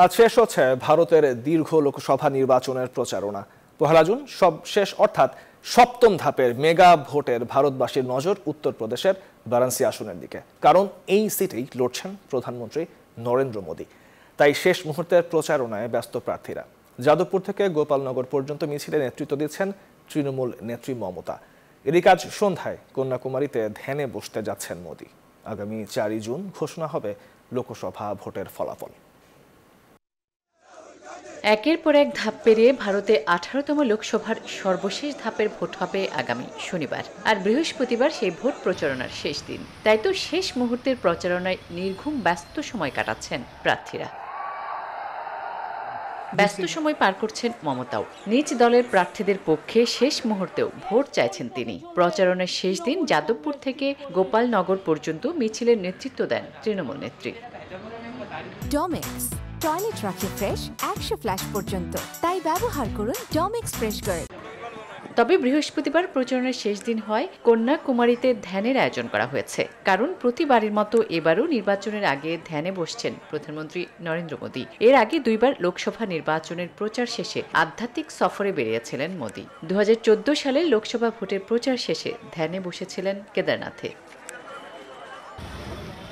আজ শেষ হচ্ছে ভারতের দীর্ঘ লোকসভা নির্বাচনের প্রচারণা। ১ জুন সব শেষ, অর্থাৎ সপ্তম ধাপের মেগা ভোটের ভারতবাসীর নজর উত্তরপ্রদেশের বারাণসী আসনের দিকে। কারণ এই সিটেই লড়ছেন প্রধানমন্ত্রী নরেন্দ্র মোদী। তাই শেষ মুহূর্তের প্রচারণায় ব্যস্ত প্রার্থীরা। যাদবপুর থেকে গোপালনগর পর্যন্ত মিছিলে নেতৃত্ব দিচ্ছেন তৃণমূল নেত্রী মমতা। এদিকে আজ সন্ধ্যায় কন্যাকুমারীতে ধ্যানে বসতে যাচ্ছেন মোদী। আগামী ৪ জুন ঘোষণা হবে লোকসভা ভোটের ফলাফল। একের পর এক ধাপ পেরিয়ে ভারতে ১৮তম লোকসভার সর্বশেষ ধাপের ভোট হবে আগামী শনিবার, আর বৃহস্পতিবার সেই ভোট প্রচারণার শেষ দিন। তাই তো শেষ মুহূর্তের প্রচারণায় নির্ঘুম ব্যস্ত সময় কাটাচ্ছেন প্রার্থীরা। ব্যস্ত সময় পার করছেন মমতাও। নিজ দলের প্রার্থীদের পক্ষে শেষ মুহূর্তেও ভোট চাইছেন তিনি। প্রচারণার শেষ দিন যাদবপুর থেকে গোপালনগর পর্যন্ত মিছিলের নেতৃত্ব দেন তৃণমূল নেত্রী। ডমেক্স টয়লেট রাখে ফ্রেশ ১০০ ফ্ল্যাশ পর্যন্ত, তাই ব্যবহার করুন ডমেক্স ফ্রেশ গার্ড। তবে বৃহস্পতিবার প্রচারণার শেষ দিন হয় কন্যাকুমারীতে ধ্যানের আয়োজন করা হয়েছে। কারণ প্রতিবারের মতো এবারও নির্বাচনের আগে ধ্যানে বসছেন প্রধানমন্ত্রী নরেন্দ্র মোদী। এর আগে ২বার লোকসভা নির্বাচনের প্রচার শেষে আধ্যাত্মিক সফরে বেরিয়েছিলেন মোদী। ২০১৪ সালের লোকসভা ভোটের প্রচার শেষে ধ্যানে বসেছিলেন কেদারনাথে।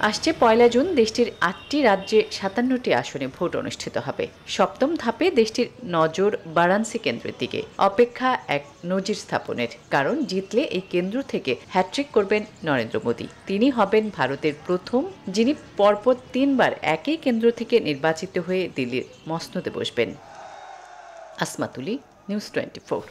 আসছে ১ জুন দেশটির ৮টি রাজ্যে ৫৭টি আসনে ভোট অনুষ্ঠিত হবে। সপ্তম ধাপে দেশটির নজর বারাণসী কেন্দ্রের দিকে। অপেক্ষা এক নজির স্থাপনের, কারণ জিতলে এই কেন্দ্র থেকে হ্যাট্রিক করবেন নরেন্দ্র মোদী। তিনি হবেন ভারতের প্রথম যিনি পরপর ৩বার একই কেন্দ্র থেকে নির্বাচিত হয়ে দিল্লির মসনদে বসবেন। আসমাতুলি, নিউজ 24।